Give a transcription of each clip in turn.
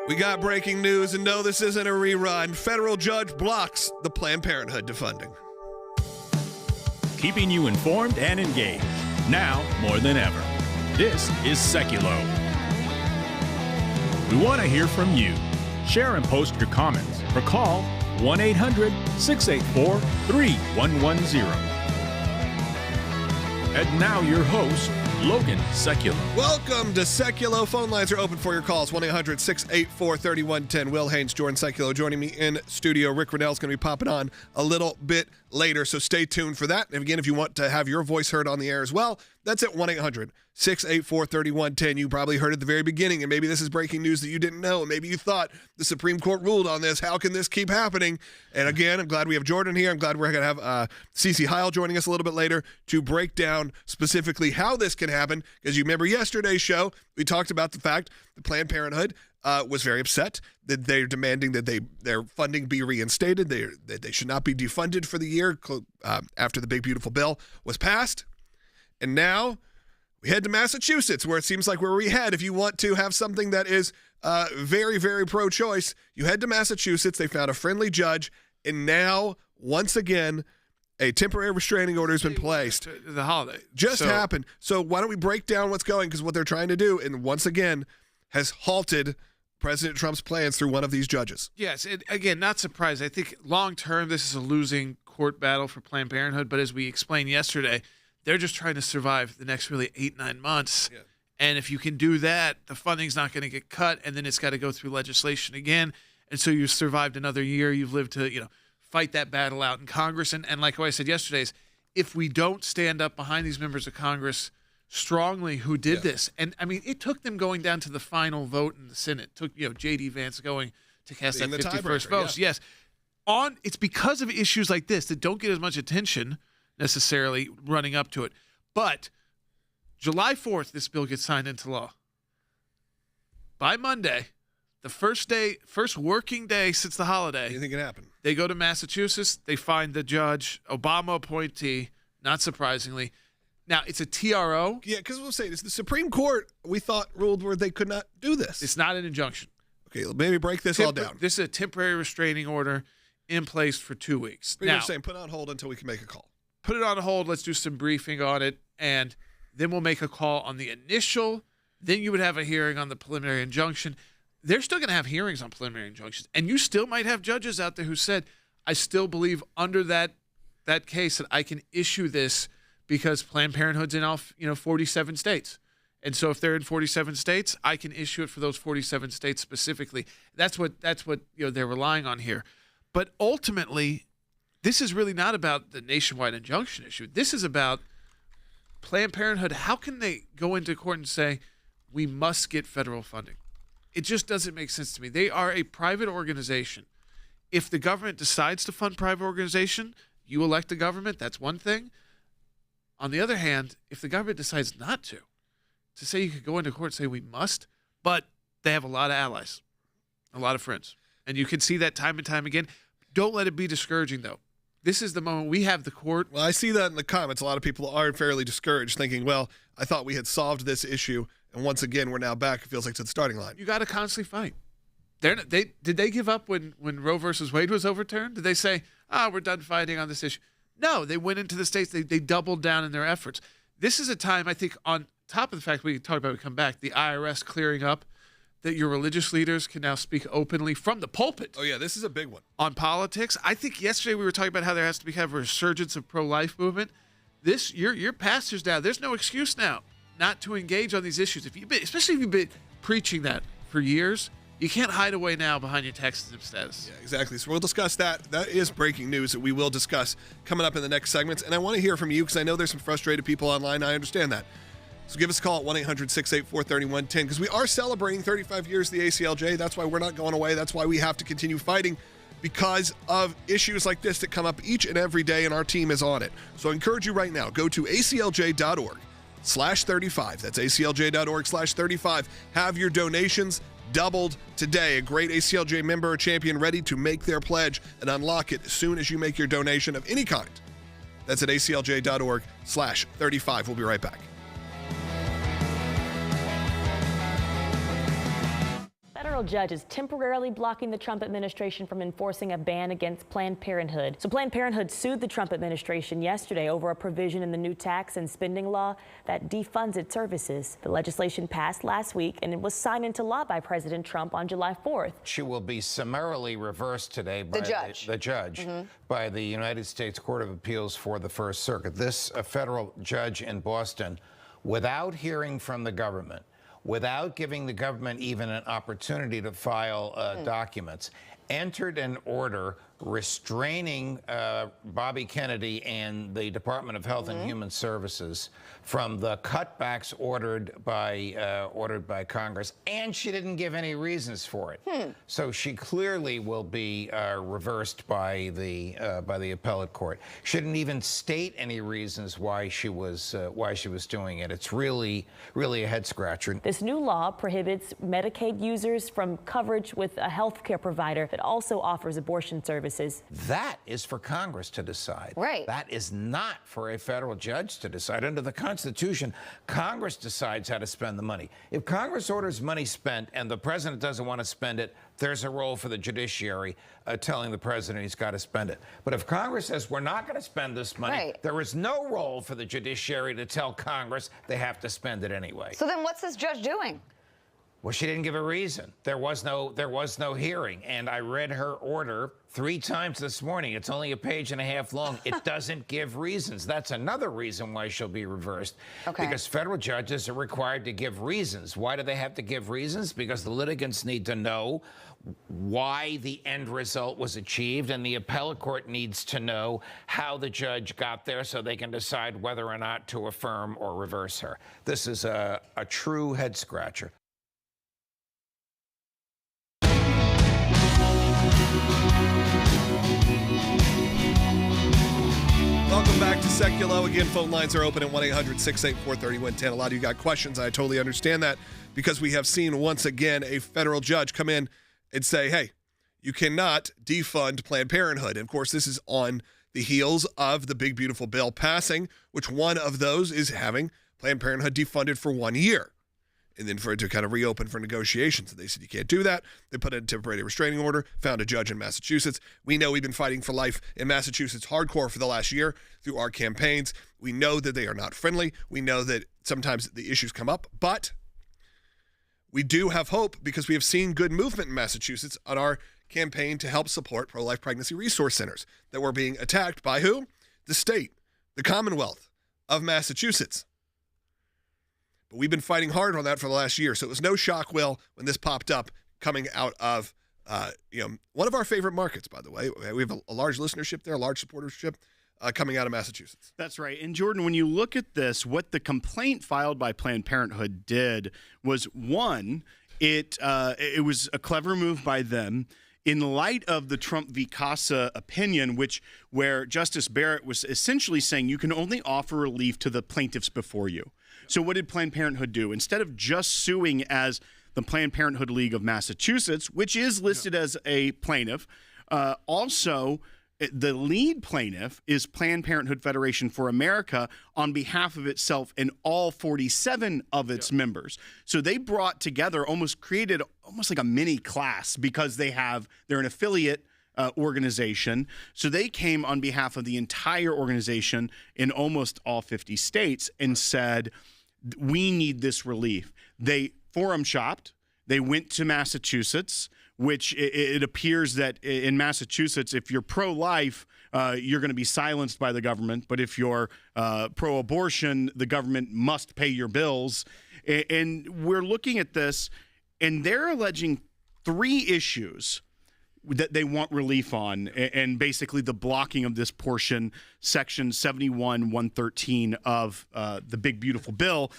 We got breaking news, and no, this isn't a rerun. Federal judge blocks the Planned Parenthood defunding. Keeping you informed and engaged, now more than ever. This is Sekulow. We want to hear from you. Share and post your comments or call 1-800-684-3110. And now your host, Logan Sekulow. Welcome to Sekulow. Phone lines are open for your calls. 1-800-684-3110. Will Haynes, Jordan Sekulow joining me in studio. Rick Grenell is going to be popping on a little bit later, so stay tuned for that. And again, if you want to have your voice heard on the air as well, that's at 1-800-684-3110. You probably heard at the very beginning, and maybe this is breaking news that you didn't know, and maybe you thought the Supreme Court ruled on this. How can this keep happening? And again, I'm glad we have Jordan here. I'm glad we're going to have Cece Heil joining us a little bit later to break down specifically how this can happen, because you remember yesterday's show, we talked about the fact that Planned Parenthood was very upset that they're demanding that their funding be reinstated, that they should not be defunded for the year after the big, beautiful bill was passed. And now we head to Massachusetts, where it seems like where we head. If you want to have something that is very, very pro-choice, you head to Massachusetts. They found a friendly judge, and now, once again, a temporary restraining order has been placed. The holiday just happened. So why don't we break down what's going, because what they're trying to do, and once again, has halted President Trump's plans through one of these judges. Yes, again, not surprised. I think long-term, this is a losing court battle for Planned Parenthood, but as we explained yesterday, they're just trying to survive the next really 8-9 months. Yeah. And if you can do that, the funding's not going to get cut, and then it's got to go through legislation again. And so you've survived another year. You've lived to, fight that battle out in Congress. And like I said yesterday, is if we don't stand up behind these members of Congress strongly who did this, and I mean, it took them going down to the final vote in the Senate. It took, J.D. Vance going to cast that 51st vote. Yes. It's because of issues like this that don't get as much attention necessarily running up to it. But July 4th, this bill gets signed into law. By Monday, the first working day since the holiday. What do you think it happened? They go to Massachusetts. They find the judge, Obama appointee, not surprisingly. Now, it's a TRO. Yeah, because we'll say this. The Supreme Court, we thought, ruled where they could not do this. It's not an injunction. Okay, maybe break this all down. This is a temporary restraining order in place for 2 weeks. Now, saying put it on hold until we can make a call. Put it on hold. Let's do some briefing on it, and then we'll make a call on the initial. Then you would have a hearing on the preliminary injunction. They're still going to have hearings on preliminary injunctions, and you still might have judges out there who said, I still believe under that case that I can issue this because Planned Parenthood's in all 47 states. And so if they're in 47 states, I can issue it for those 47 states specifically. That's what they're relying on here. But ultimately, this is really not about the nationwide injunction issue. This is about Planned Parenthood. How can they go into court and say, we must get federal funding? It just doesn't make sense to me. They are a private organization. If the government decides to fund private organization, you elect the government, that's one thing. On the other hand, if the government decides not to say you could go into court and say we must, but they have a lot of allies, a lot of friends. And you can see that time and time again. Don't let it be discouraging, though. This is the moment we have the court. Well, I see that in the comments. A lot of people are fairly discouraged, thinking, well, I thought we had solved this issue, and once again, we're now back, it feels like, to the starting line. You got to constantly fight. Did they give up when Roe versus Wade was overturned? Did they say, we're done fighting on this issue? No, they went into the states. They doubled down in their efforts. This is a time, I think, on top of the fact we talked about when we come back, the IRS clearing up, that your religious leaders can now speak openly from the pulpit. Oh, yeah, this is a big one. On politics. I think yesterday we were talking about how there has to be kind of a resurgence of pro-life movement. Your pastors now, there's no excuse now not to engage on these issues. Especially if you've been preaching that for years, you can't hide away now behind your tax exempt status. Yeah, exactly. So we'll discuss that. That is breaking news that we will discuss coming up in the next segments. And I want to hear from you because I know there's some frustrated people online. I understand that. So give us a call at 1-800-684-3110 because we are celebrating 35 years of the ACLJ. That's why we're not going away. That's why we have to continue fighting because of issues like this that come up each and every day, and our team is on it. So I encourage you right now, go to aclj.org/35. That's aclj.org/35. Have your donations doubled today. A great ACLJ member or champion ready to make their pledge and unlock it as soon as you make your donation of any kind. That's at aclj.org/35. We'll be right back. federal judge is temporarily blocking the Trump administration from enforcing a ban against Planned Parenthood. So Planned Parenthood sued the Trump administration yesterday over a provision in the new tax and spending law that defunds its services. The legislation passed last week and it was signed into law by President Trump on July 4th. She will be summarily reversed today by the judge by the United States Court of Appeals for the First Circuit. This federal judge in Boston, without hearing from the government, without giving the government even an opportunity to file documents, entered an order restraining Bobby Kennedy and the Department of Health and Human Services from the cutbacks ordered by Congress, and she didn't give any reasons for it. So she clearly will be reversed by the appellate court. She didn't even state any reasons why she was doing it. It's really a head scratcher. This new law prohibits Medicaid users from coverage with a health care provider that also offers abortion services. That is for Congress to decide. Right. That is not for a federal judge to decide. Under the Constitution, Congress decides how to spend the money. If Congress orders money spent and the president doesn't want to spend it, there's a role for the judiciary telling the president he's got to spend it. But if Congress says we're not going to spend this money, there is no role for the judiciary to tell Congress they have to spend it anyway. So then what's this judge doing? Well, she didn't give a reason. There was no hearing, and I read her order 3 times this morning. It's only a page and a half long. It doesn't give reasons. That's another reason why she'll be reversed. Because federal judges are required to give reasons. Why do they have to give reasons? Because the litigants need to know why the end result was achieved, and the appellate court needs to know how the judge got there so they can decide whether or not to affirm or reverse her. This is a true head scratcher. Welcome back to Sekulow. Again, phone lines are open at 1-800-684-3110. A lot of you got questions. I totally understand that because we have seen once again a federal judge come in and say, hey, you cannot defund Planned Parenthood. And of course, this is on the heels of the big, beautiful bill passing, which one of those is having Planned Parenthood defunded for 1 year. And then for it to kind of reopen for negotiations. And they said, you can't do that. They put in a temporary restraining order, found a judge in Massachusetts. We know we've been fighting for life in Massachusetts hardcore for the last year through our campaigns. We know that they are not friendly. We know that sometimes the issues come up, but we do have hope because we have seen good movement in Massachusetts on our campaign to help support pro-life pregnancy resource centers that were being attacked by who? The state, the Commonwealth of Massachusetts. But we've been fighting hard on that for the last year. So it was no shock, Will, when this popped up coming out of, one of our favorite markets, by the way. We have a large listenership there, a large supportership coming out of Massachusetts. That's right. And Jordan, when you look at this, what the complaint filed by Planned Parenthood did was, one, it was a clever move by them in light of the Trump v. Casa opinion, where Justice Barrett was essentially saying you can only offer relief to the plaintiffs before you. So what did Planned Parenthood do? Instead of just suing as the Planned Parenthood League of Massachusetts, which is listed as a plaintiff, also the lead plaintiff is Planned Parenthood Federation for America on behalf of itself and all 47 of its members. So they brought together, created almost like a mini class because they're an affiliate organization. So they came on behalf of the entire organization in almost all 50 states and said, we need this relief. They forum shopped. They went to Massachusetts, which it appears that in Massachusetts, if you're pro-life, you're going to be silenced by the government. But if you're pro-abortion, the government must pay your bills. And we're looking at this, and they're alleging 3 issues that they want relief on, and basically the blocking of this portion, Section 71-113 of the big, beautiful bill,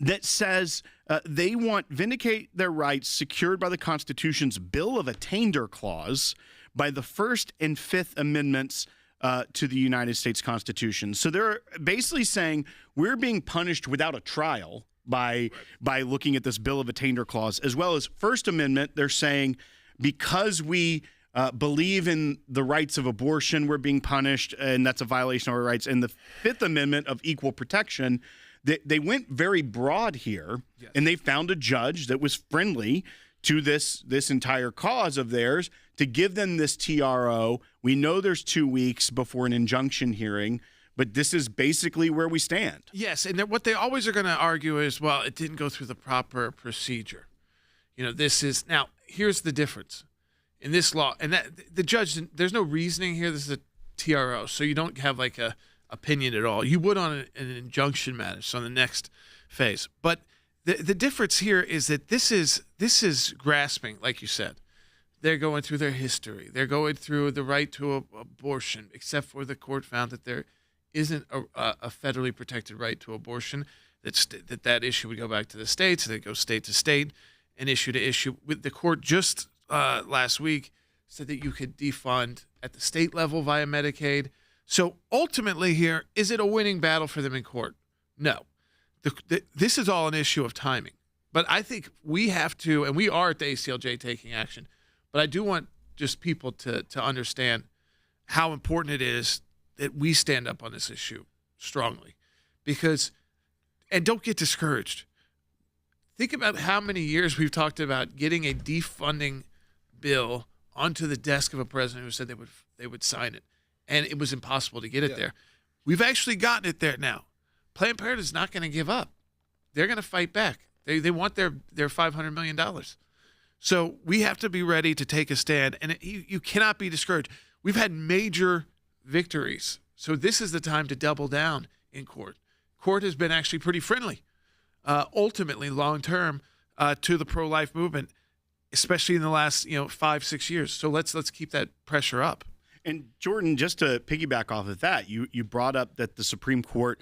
that says they want vindicate their rights secured by the Constitution's Bill of Attainder Clause by the First and Fifth Amendments to the United States Constitution. So they're basically saying we're being punished without a trial by looking at this Bill of Attainder Clause, as well as First Amendment. They're saying because we believe in the rights of abortion, we're being punished, and that's a violation of our rights. And the Fifth Amendment of equal protection, they went very broad here, and they found a judge that was friendly to this entire cause of theirs to give them this TRO. We know there's 2 weeks before an injunction hearing, but this is basically where we stand. Yes, and what they always are going to argue is, well, it didn't go through the proper procedure. This is now. Here's the difference in this law, and that the judge. There's no reasoning here. This is a TRO, so you don't have like a opinion at all. You would on an injunction matter, so on the next phase. But the difference here is that this is grasping, like you said. They're going through their history. They're going through the right to abortion, except for the court found that there isn't a federally protected right to abortion. That issue would go back to the states. They go state to state and issue to issue. The court just last week said that you could defund at the state level via Medicaid. So ultimately here, is it a winning battle for them in court? No. This is all an issue of timing. But I think we have to, and we are at the ACLJ taking action, but I do want just people to understand how important it is that we stand up on this issue strongly. And don't get discouraged. Think about how many years we've talked about getting a defunding bill onto the desk of a president who said they would sign it, and it was impossible to get it there. We've actually gotten it there now. Planned Parenthood is not going to give up. They're going to fight back. They want their $500 million. So we have to be ready to take a stand, and you cannot be discouraged. We've had major victories, so this is the time to double down in court. Court has been actually pretty friendly, ultimately long-term, to the pro-life movement, especially in the last 5-6 years. So let's keep that pressure up. And Jordan, just to piggyback off of that, you brought up that the Supreme Court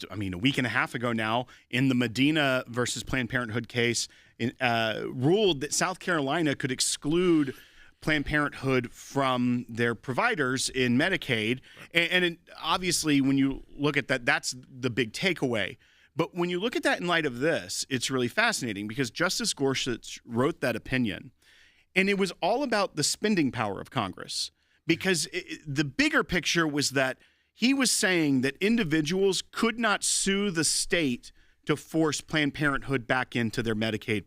a week and a half ago now in the Medina versus Planned Parenthood case ruled that South Carolina could exclude Planned Parenthood from their providers in Medicaid. And obviously, when you look at that, that's the big takeaway. But when you look at that in light of this, it's really fascinating because Justice Gorsuch wrote that opinion, and it was all about the spending power of Congress. Because the bigger picture was that he was saying that individuals could not sue the state to force Planned Parenthood back into their Medicaid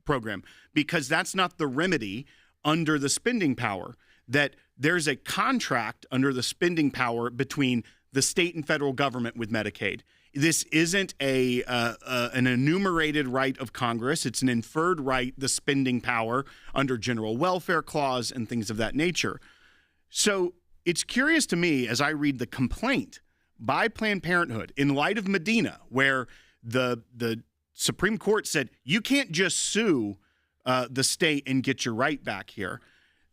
program, because that's not the remedy under the spending power, that there's a contract under the spending power between the state and federal government with Medicaid. This isn't an enumerated right of Congress. It's an inferred right, the spending power under general welfare clause and things of that nature. So it's curious to me as I read the complaint by Planned Parenthood in light of Medina, where the Supreme Court said you can't just sue the state and get your right back here,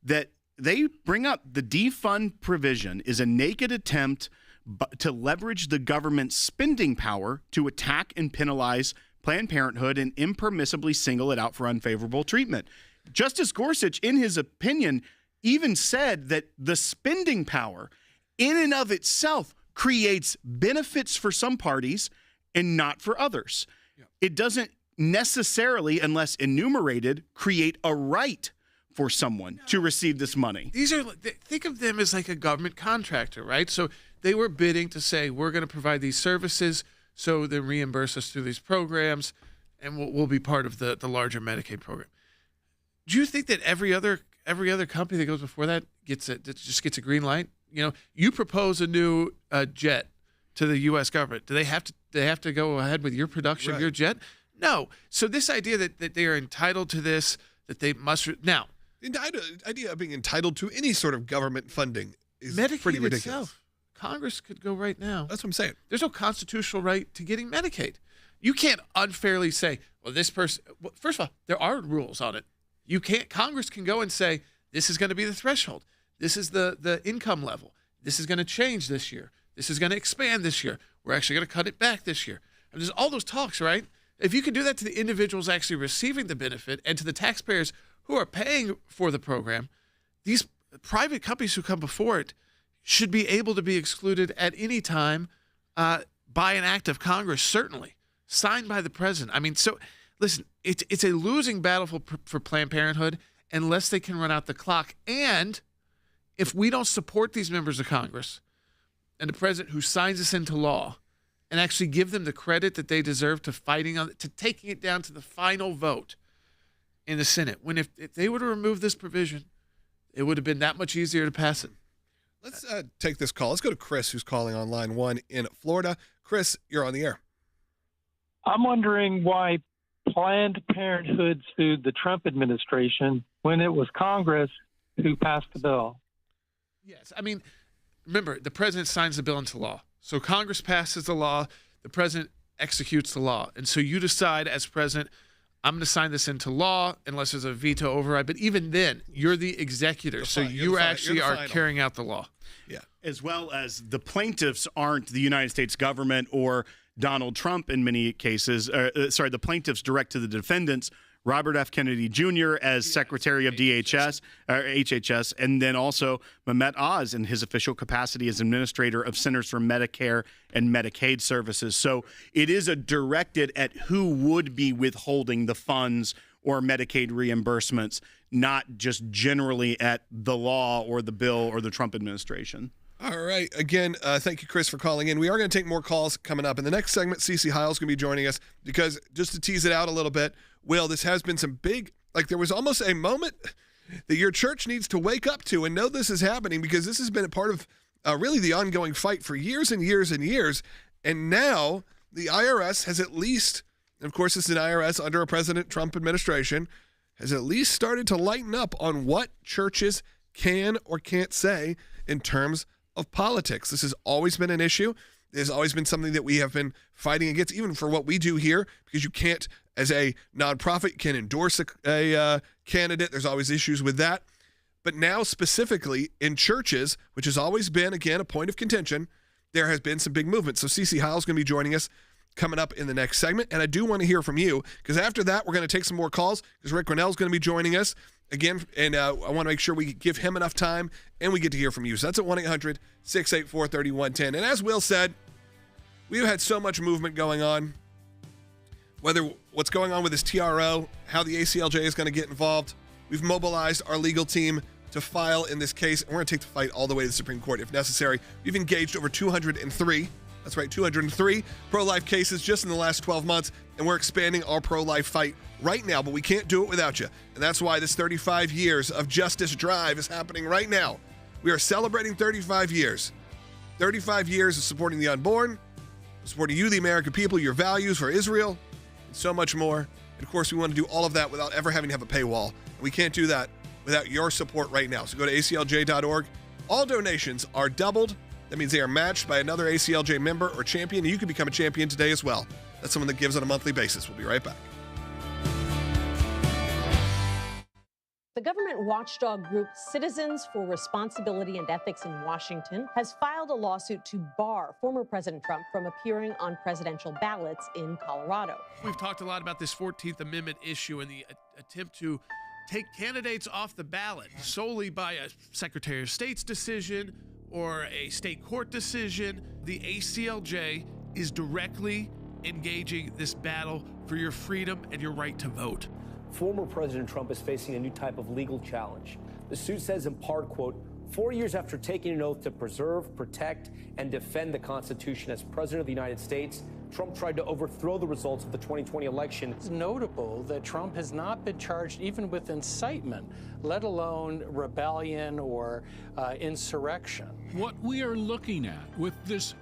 that they bring up the defund provision is a naked attempt to leverage the government's spending power to attack and penalize Planned Parenthood and impermissibly single it out for unfavorable treatment. Justice Gorsuch, in his opinion, even said that the spending power in and of itself creates benefits for some parties and not for others. Yeah. It doesn't necessarily, unless enumerated, create a right for someone to receive this money. Think of them as like a government contractor, right? So they were bidding to say, we're going to provide these services, so they reimburse us through these programs, and we'll be part of the larger Medicaid program. Do you think that every other company that goes before that just gets a green light? You propose a new jet to the U.S. government. Do they have to go ahead with your production of your jet? No. So this idea that they are entitled to this, that they must now. The idea of being entitled to any sort of government funding is Medicaid pretty ridiculous. Itself, Congress could go right now. That's what I'm saying. There's no constitutional right to getting Medicaid. You can't unfairly say, well, this person. Well, first of all, there are rules on it. You can't. Congress can go and say, this is going to be the threshold. This is the income level. This is going to change this year. This is going to expand this year. We're actually going to cut it back this year. And there's all those talks, right? If you could do that to the individuals actually receiving the benefit and to the taxpayers who are paying for the program, these private companies who come before it should be able to be excluded at any time by an act of Congress, certainly, signed by the president. I mean, so listen, it's a losing battle for Planned Parenthood unless they can run out the clock. And if we don't support these members of Congress and the president who signs this into law and actually give them the credit that they deserve to taking it down to the final vote, in the Senate. When if they would have removed this provision, it would have been that much easier to pass it. Let's take this call. Let's go to Chris, who's calling on line 1 in Florida. Chris, you're on the air. I'm wondering why Planned Parenthood sued the Trump administration when it was Congress who passed the bill. Yes. I mean, remember, the president signs the bill into law. So Congress passes the law, the president executes the law. And so you decide as president, I'm going to sign this into law unless there's a veto override. But even then, you're the executor. So you actually are carrying out the law. Yeah. As well as the plaintiffs aren't the United States government or Donald Trump in many cases. The plaintiffs direct to the defendants, Robert F. Kennedy Jr. as Secretary of HHS, and then also Mehmet Oz in his official capacity as Administrator of Centers for Medicare and Medicaid Services. So it is directed at who would be withholding the funds or Medicaid reimbursements, not just generally at the law or the bill or the Trump administration. All right. Again, thank you, Chris, for calling in. We are going to take more calls coming up. In the next segment, Cece Heil's going to be joining us because just to tease it out a little bit, Will, this has been some big, there was almost a moment that your church needs to wake up to and know this is happening because this has been a part of really the ongoing fight for years and years and years. And now the IRS has at least, and of course, it's an IRS under a President Trump administration, has at least started to lighten up on what churches can or can't say in terms of politics. This has always been an issue. There's always been something that we have been fighting against, even for what we do here, because you can't, as a nonprofit, can endorse a candidate. There's always issues with that. But now specifically in churches, which has always been, again, a point of contention, there has been some big movement. So Cece Heil's going to be joining us coming up in the next segment. And I do want to hear from you, because after that, we're going to take some more calls, because Rick Grenell is going to be joining us again, and I want to make sure we give him enough time and we get to hear from you. So that's at 1-800-684-3110. And as Will said, we've had so much movement going on, whether what's going on with this TRO, how the ACLJ is going to get involved. We've mobilized our legal team to file in this case, and we're going to take the fight all the way to the Supreme Court if necessary. We've engaged over 203, that's right, 203 pro-life cases just in the last 12 months, and we're expanding our pro-life fight right now, but we can't do it without you. And that's why this 35 years of justice drive is happening right now. We are celebrating 35 years. 35 years of supporting the unborn, supporting you, the American people, your values for Israel, and so much more. And of course, we want to do all of that without ever having to have a paywall. We can't do that without your support right now. So go to aclj.org. All donations are doubled. That means they are matched by another ACLJ member or champion. And you can become a champion today as well. That's someone that gives on a monthly basis. We'll be right back. The government watchdog group Citizens for Responsibility and Ethics in Washington has filed a lawsuit to bar former President Trump from appearing on presidential ballots in Colorado. We've talked a lot about this 14th Amendment issue and the attempt to take candidates off the ballot solely by a Secretary of State's decision or a state court decision. The ACLJ is directly engaging this battle for your freedom and your right to vote. Former President Trump is facing a new type of legal challenge. The suit says in part, quote, 4 years after taking an oath to preserve, protect, and defend the Constitution as President of the United States, Trump tried to overthrow the results of the 2020 election. It's notable that Trump has not been charged even with incitement, let alone rebellion or insurrection. What we are looking at with this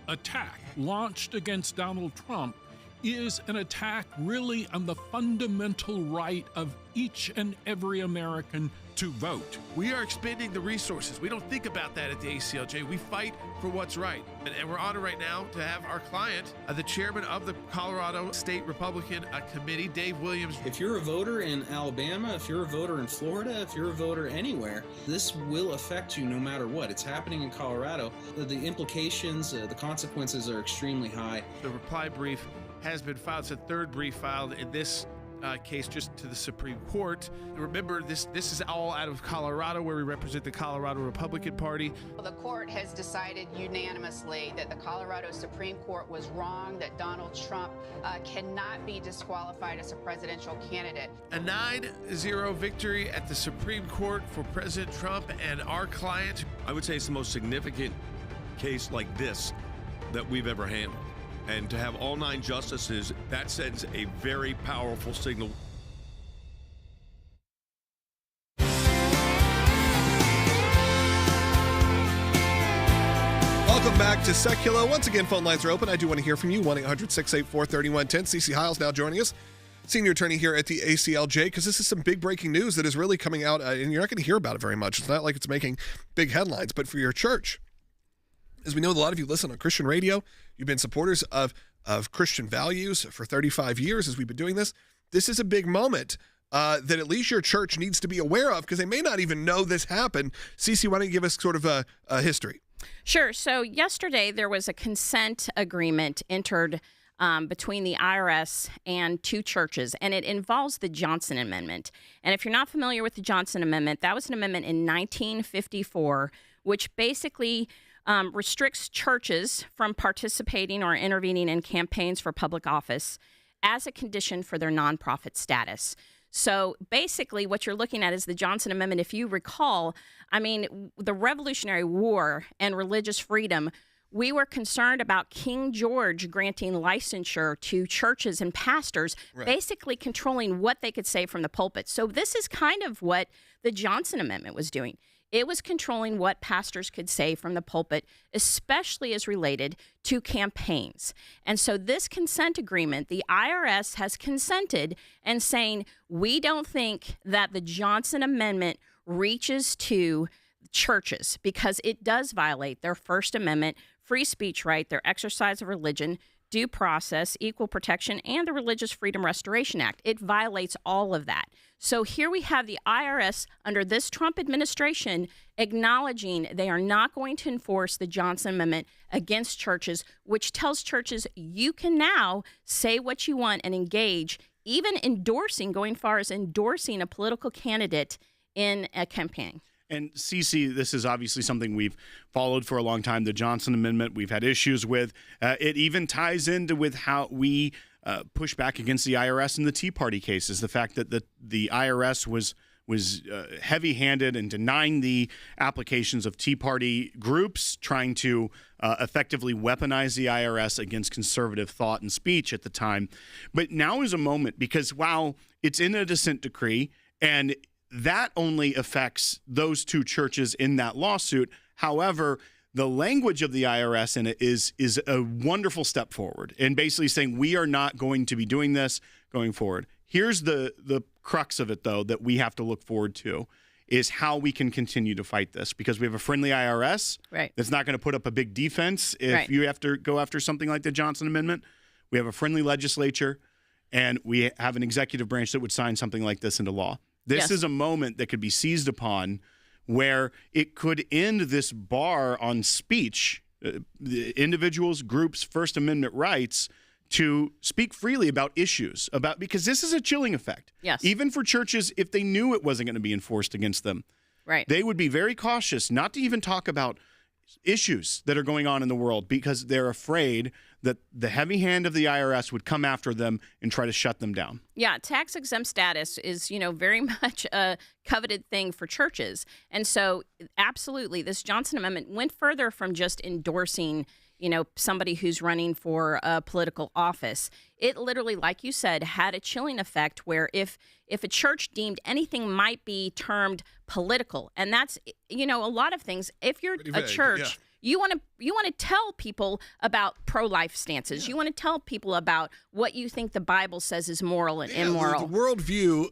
attack launched against Donald Trump is an attack really on the fundamental right of each and every American to vote. We are expending the resources. We don't think about that at the ACLJ. We fight for what's right. And we're honored right now to have our client, the chairman of the Colorado State Republican Committee, Dave Williams. If you're a voter in Alabama, if you're a voter in Florida, if you're a voter anywhere, this will affect you no matter what. It's happening in Colorado. The implications, the consequences are extremely high. The reply brief has been filed. It's a third brief filed in this case just to the Supreme Court. Remember, this is all out of Colorado, where we represent the Colorado Republican Party. The court has decided unanimously that the Colorado Supreme Court was wrong, that Donald Trump cannot be disqualified as a presidential candidate. A 9-0 victory at the Supreme Court for President Trump and our client. I would say it's the most significant case like this that we've ever handled. And to have all 9 justices, that sends a very powerful signal. Welcome back to Sekulow. Once again, phone lines are open. I do want to hear from you. 1-800-684-3110. CeCe Hiles now joining us, senior attorney here at the ACLJ, because this is some big breaking news that is really coming out, and you're not going to hear about it very much. It's not like it's making big headlines, but for your church, as we know, a lot of you listen on Christian radio. You've been supporters of Christian values for 35 years as we've been doing this. This is a big moment that at least your church needs to be aware of, because they may not even know this happened. CeCe, why don't you give us sort of a history? Sure. So yesterday there was a consent agreement entered between the IRS and two churches, and it involves the Johnson Amendment. And if you're not familiar with the Johnson Amendment, that was an amendment in 1954, which basically restricts churches from participating or intervening in campaigns for public office as a condition for their nonprofit status. So basically what you're looking at is the Johnson Amendment. If you recall, I mean, the Revolutionary War and religious freedom, we were concerned about King George granting licensure to churches and pastors, basically controlling what they could say from the pulpit. So this is kind of what the Johnson Amendment was doing. It was controlling what pastors could say from the pulpit, especially as related to campaigns. And so this consent agreement, the IRS has consented and saying, we don't think that the Johnson Amendment reaches to churches because it does violate their First Amendment, free speech right, their exercise of religion, due process, equal protection, and the Religious Freedom Restoration Act. It violates all of that. So here we have the IRS under this Trump administration acknowledging they are not going to enforce the Johnson Amendment against churches, which tells churches you can now say what you want and engage, even endorsing, going far as endorsing a political candidate in a campaign. And CeCe, this is obviously something we've followed for a long time. The Johnson Amendment we've had issues with. It even ties into with how we push back against the IRS in the Tea Party cases. The fact that the IRS was heavy-handed in denying the applications of Tea Party groups, trying to effectively weaponize the IRS against conservative thought and speech at the time. But now is a moment, because while it's in a dissent decree and that only affects those two churches in that lawsuit. However, the language of the IRS in it is a wonderful step forward, and basically saying we are not going to be doing this going forward. Here's the crux of it, though, that we have to look forward to, is how we can continue to fight this, because we have a friendly IRS that's not going to put up a big defense if you have to go after something like the Johnson Amendment. We have a friendly legislature, and we have an executive branch that would sign something like this into law. This is a moment that could be seized upon where it could end this bar on speech, the individuals, groups, First Amendment rights to speak freely about issues, because this is a chilling effect. Yes. Even for churches, if they knew it wasn't going to be enforced against them, they would be very cautious not to even talk about issues that are going on in the world, because they're afraid that the heavy hand of the IRS would come after them and try to shut them down. Yeah, tax-exempt status is, very much a coveted thing for churches. And so, absolutely, this Johnson Amendment went further from just endorsing, somebody who's running for a political office. It literally, like you said, had a chilling effect where if a church deemed anything might be termed political, and that's, a lot of things, if you're a church, you want to tell people about pro-life stances. You want to tell people about what you think the Bible says is moral and immoral. The worldview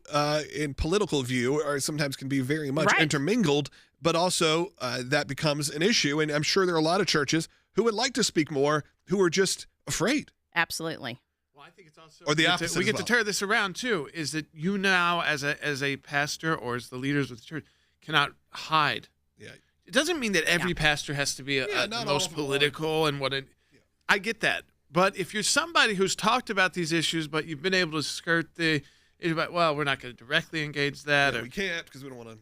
and political view sometimes can be very much intermingled, but also that becomes an issue. And I'm sure there are a lot of churches who would like to speak more who are just afraid. Absolutely. Well, I think it's also or the opposite. We get to turn this around too. Is that you now, as a pastor or as the leaders of the church, cannot hide. Yeah. It doesn't mean that every pastor has to be the most political and I get that. But if you're somebody who's talked about these issues, but you've been able to skirt we're not going to directly engage that. Yeah, we can't because we don't want to.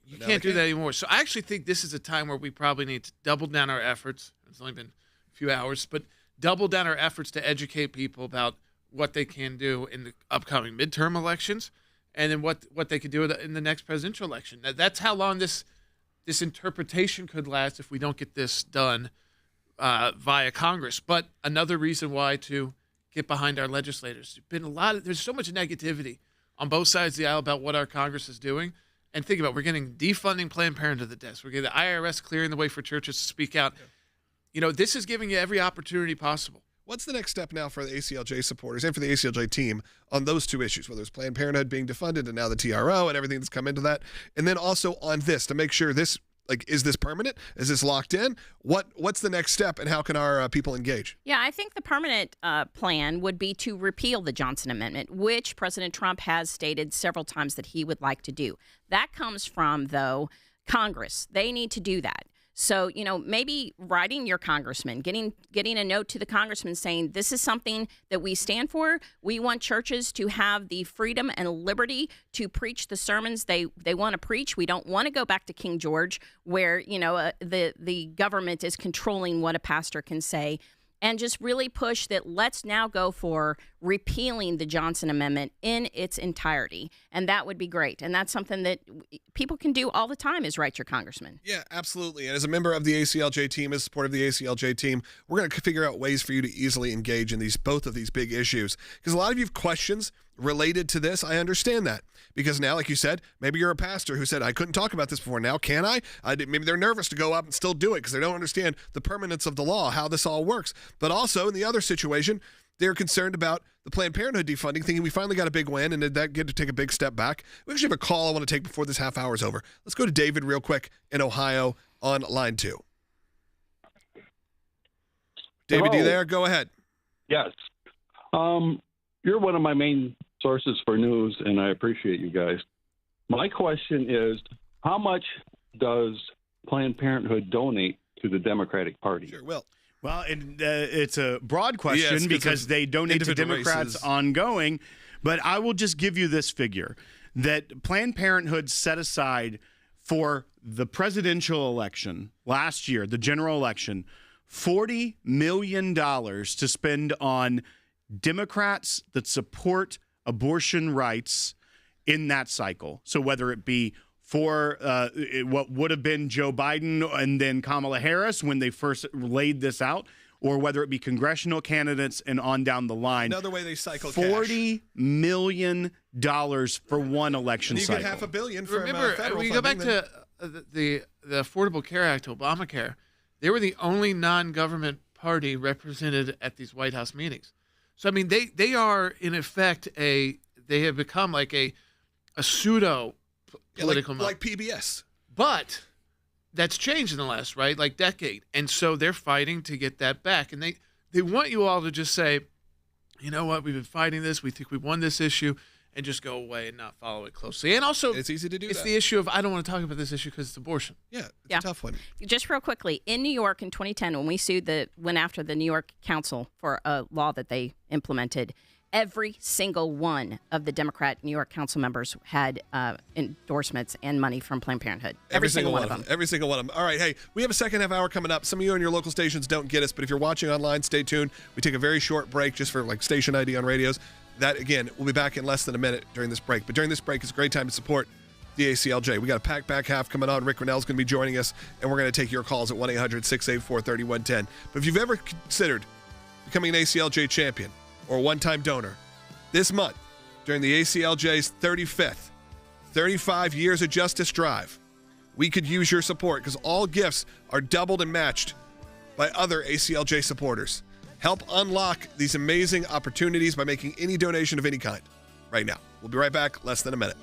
You can't do that anymore. So I actually think this is a time where we probably need to double down our efforts. It's only been a few hours, but double down our efforts to educate people about what they can do in the upcoming midterm elections, and then what they could do in the next presidential election. Now, that's how long this interpretation could last if we don't get this done via Congress. But another reason why to get behind our legislators. There's so much negativity on both sides of the aisle about what our Congress is doing. And think about, we're getting defunding Planned Parenthood to the desk. We're getting the IRS clearing the way for churches to speak out. this is giving you every opportunity possible. What's the next step now for the ACLJ supporters and for the ACLJ team on those two issues, whether it's Planned Parenthood being defunded and now the TRO and everything that's come into that, and then also on this to make sure this, is this permanent? Is this locked in? What's the next step, and how can our people engage? Yeah, I think the permanent plan would be to repeal the Johnson Amendment, which President Trump has stated several times that he would like to do. That comes from, though, Congress. They need to do that. So, maybe writing your congressman, getting a note to the congressman saying this is something that we stand for. We want churches to have the freedom and liberty to preach the sermons they want to preach. We don't want to go back to King George where, the government is controlling what a pastor can say. And just really push that let's now go for repealing the Johnson Amendment in its entirety. And that would be great. And that's something that people can do all the time is write your congressman. Yeah, absolutely. And as a member of the ACLJ team, as a supporter of the ACLJ team, we're going to figure out ways for you to easily engage in both of these big issues. Because a lot of you have questions related to this. I understand that. Because now, like you said, maybe you're a pastor who said, I couldn't talk about this before. Now, can I? Maybe they're nervous to go up and still do it because they don't understand the permanence of the law, how this all works. But also, in the other situation, they're concerned about the Planned Parenthood defunding, thinking we finally got a big win, and did that get to take a big step back? We actually have a call I want to take before this half hour is over. Let's go to David real quick in Ohio on line 2. David, Hello. you there? Go ahead. Yes. You're one of my main sources for news, and I appreciate you guys. My question is, how much does Planned Parenthood donate to the Democratic Party? Sure, Will. Well, it's a broad question Yes, because they donate to individual Democrats races. ongoing, but I will just give you this figure that Planned Parenthood set aside for the presidential election last year, the general election, $40 million to spend on Democrats that support abortion rights in that cycle. So whether it be for what would have been Joe Biden and then Kamala Harris when they first laid this out, or whether it be congressional candidates and on down the line. Another way they cycle $40 million for one election and you cycle. get $500 million from Remember, federal we go back funding, to the Affordable Care Act, Obamacare. They were the only non-government party represented at these White House meetings. So, I mean, they are, in effect, they have become like a pseudo political like PBS. But that's changed in the last, decade. And so they're fighting to get that back. And they want you all to just say, you know what, we've been fighting this. We think we won this issue. And just go away and not follow it closely. And also, it's easy to do it's that. the issue of, I don't want to talk about this issue because it's abortion. Yeah, it's a tough one. Just real quickly, in New York in 2010, when we went after the New York Council for a law that they implemented, every single one of the Democrat New York Council members had endorsements and money from Planned Parenthood. Every single one of them. Every single one of them. All right, hey, we have a second half hour coming up. Some of you on your local stations don't get us, but if you're watching online, stay tuned. We take a very short break just for station ID on radios. That, again, we'll be back in less than a minute during this break. But during this break, it's a great time to support the ACLJ. We got a packed back half coming on. Rick Grenell's going to be joining us, and we're going to take your calls at 1-800-684-3110. But if you've ever considered becoming an ACLJ champion or a one-time donor, this month, during the ACLJ's 35th 35 Years of Justice Drive, we could use your support because all gifts are doubled and matched by other ACLJ supporters. Help unlock these amazing opportunities by making any donation of any kind right now. We'll be right back, less than a minute.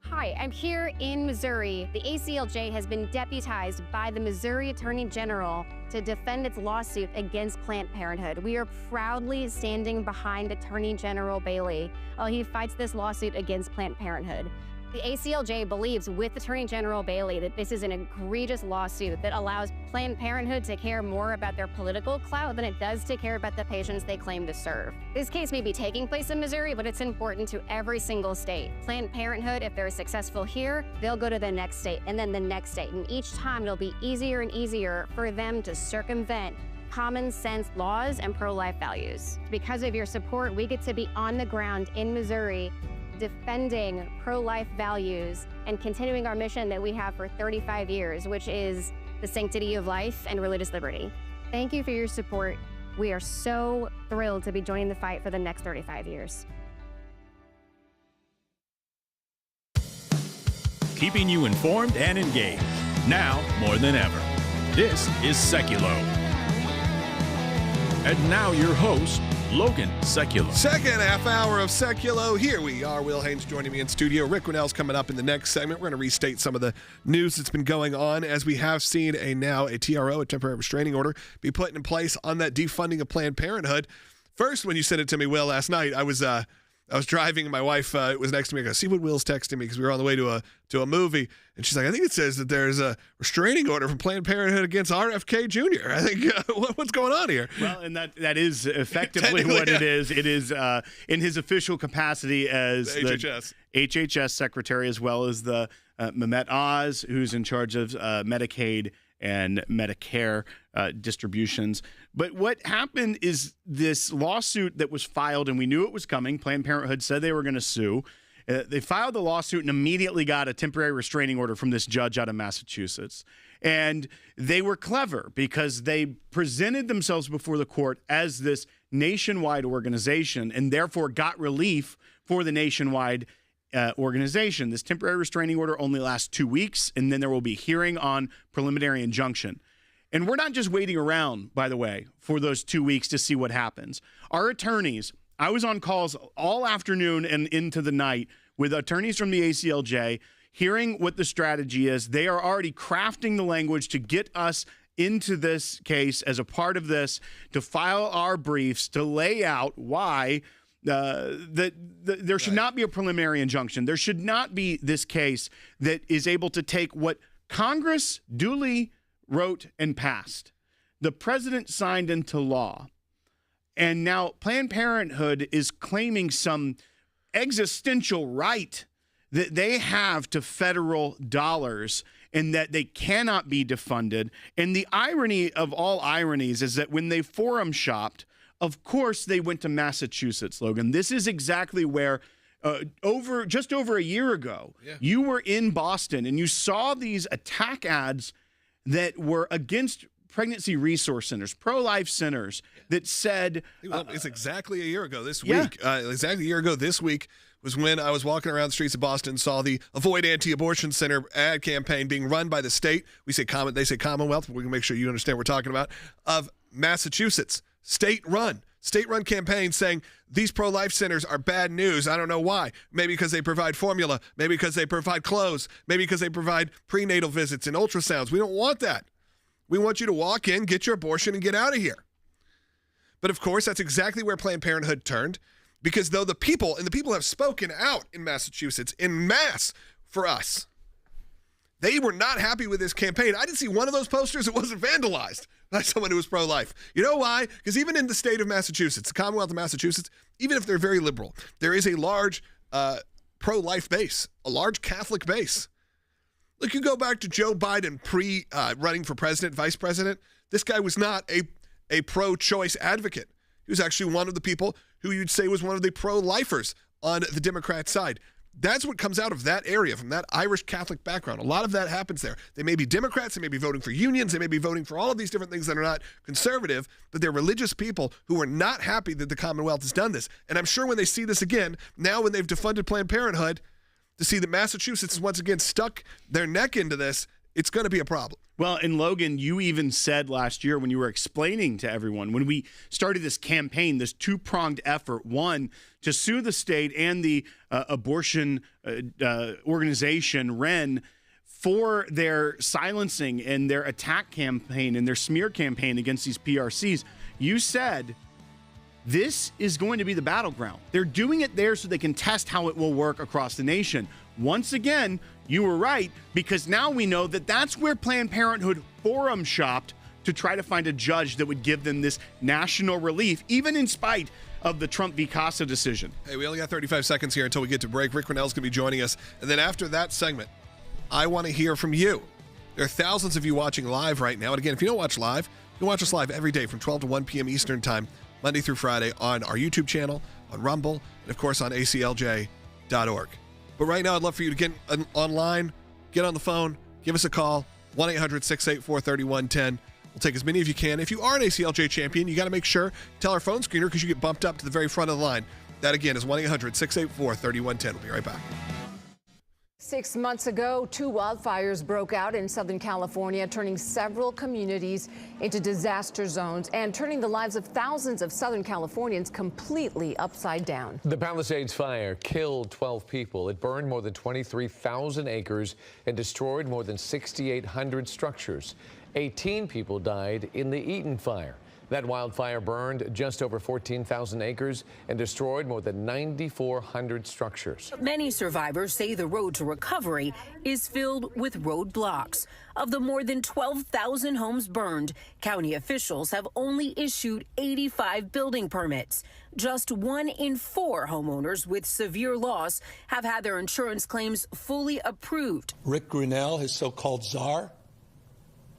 Hi, I'm here in Missouri. The ACLJ has been deputized by the Missouri Attorney General to defend its lawsuit against Planned Parenthood. We are proudly standing behind Attorney General Bailey while he fights this lawsuit against Planned Parenthood. The ACLJ believes with Attorney General Bailey that this is an egregious lawsuit that allows Planned Parenthood to care more about their political clout than it does to care about the patients they claim to serve. This case may be taking place in Missouri, but it's important to every single state. Planned Parenthood, if they're successful here, they'll go to the next state and then the next state. And each time it'll be easier and easier for them to circumvent common sense laws and pro-life values. Because of your support, we get to be on the ground in Missouri defending pro-life values and continuing our mission that we have for 35 years, which is the sanctity of life and religious liberty. Thank you for your support. We are so thrilled to be joining the fight for the next 35 years. Keeping you informed and engaged, now more than ever. This is Sekulow. And now your host, Logan Sekulow. Second half hour of Sekulow. Here we are. Will Haynes joining me in studio. Rick Grenell's coming up in the next segment. We're going to restate some of the news that's been going on as we have seen a TRO, a temporary restraining order, be put in place on that defunding of Planned Parenthood. First, when you sent it to me, Will, last night, I was driving and my wife was next to me. I go, see what Will's texting me because we were on the way to a movie. And she's like, I think it says that there's a restraining order from Planned Parenthood against RFK Jr. I think, what's going on here? Well, and that is effectively what it is. It is in his official capacity as the HHS secretary, as well as the Mehmet Oz, who's in charge of Medicaid and Medicare distributions. But what happened is this lawsuit that was filed, and we knew it was coming. Planned Parenthood said they were going to sue. They filed the lawsuit and immediately got a temporary restraining order from this judge out of Massachusetts. And they were clever because they presented themselves before the court as this nationwide organization and therefore got relief for the nationwide organization. This temporary restraining order only lasts 2 weeks, and then there will be hearing on preliminary injunction. And we're not just waiting around, by the way, for those 2 weeks to see what happens. Our attorneys, I was on calls all afternoon and into the night with attorneys from the ACLJ, hearing what the strategy is. They are already crafting the language to get us into this case as a part of this, to file our briefs, to lay out why there should not be a preliminary injunction. There should not be this case that is able to take what Congress duly wrote and passed, the president signed into law, and now Planned Parenthood is claiming some existential right that they have to federal dollars and that they cannot be defunded. And the irony of all ironies is that when they forum shopped, of course they went to Massachusetts, Logan. This is exactly where just over a year ago, you were in Boston and you saw these attack ads that were against pregnancy resource centers, pro-life centers, that said... it's exactly a year ago this week. Exactly a year ago this week was when I was walking around the streets of Boston and saw the Avoid Anti-Abortion Center ad campaign being run by the state. They say Commonwealth, but we can make sure you understand what we're talking about, of Massachusetts. State-run campaign saying these pro-life centers are bad news. I don't know why. Maybe because they provide formula. Maybe because they provide clothes. Maybe because they provide prenatal visits and ultrasounds. We don't want that. We want you to walk in, get your abortion, and get out of here. But of course, that's exactly where Planned Parenthood turned, because though the people have spoken out in Massachusetts en masse for us, they were not happy with this campaign. I didn't see one of those posters that wasn't vandalized by someone who was pro-life. You know why? Because even in the state of Massachusetts, the Commonwealth of Massachusetts, even if they're very liberal, there is a large pro-life base, a large Catholic base. Look, you go back to Joe Biden running for president, vice president. This guy was not a pro-choice advocate. He was actually one of the people who you'd say was one of the pro-lifers on the Democrat side. That's what comes out of that area, from that Irish Catholic background. A lot of that happens there. They may be Democrats, they may be voting for unions, they may be voting for all of these different things that are not conservative, but they're religious people who are not happy that the Commonwealth has done this. And I'm sure when they see this again, now when they've defunded Planned Parenthood, to see that Massachusetts has once again stuck their neck into this, it's going to be a problem. Well, and Logan, you even said last year when you were explaining to everyone, when we started this campaign, this two-pronged effort, one, to sue the state and the abortion organization, REN, for their silencing and their attack campaign and their smear campaign against these PRCs, you said this is going to be the battleground. They're doing it there so they can test how it will work across the nation. Once again, you were right, because now we know that that's where Planned Parenthood forum shopped to try to find a judge that would give them this national relief, even in spite of the Trump v. Casa decision. Hey, we only got 35 seconds here until we get to break. Rick Grenell's going to be joining us. And then after that segment, I want to hear from you. There are thousands of you watching live right now. And again, if you don't watch live, you can watch us live every day from 12 to 1 p.m. Eastern Time, Monday through Friday, on our YouTube channel, on Rumble, and of course on ACLJ.org. But right now, I'd love for you to get online, get on the phone, give us a call, 1-800-684-3110. We'll take as many of you can. If you are an ACLJ champion, you got to make sure, tell our phone screener, because you get bumped up to the very front of the line. That, again, is 1-800-684-3110. We'll be right back. 6 months ago, 2 wildfires broke out in Southern California, turning several communities into disaster zones and turning the lives of thousands of Southern Californians completely upside down. The Palisades fire killed 12 people. It burned more than 23,000 acres and destroyed more than 6,800 structures. 18 people died in the Eaton fire. That wildfire burned just over 14,000 acres and destroyed more than 9,400 structures. Many survivors say the road to recovery is filled with roadblocks. Of the more than 12,000 homes burned, county officials have only issued 85 building permits. Just 1 in 4 homeowners with severe loss have had their insurance claims fully approved. Rick Grenell, his so-called czar,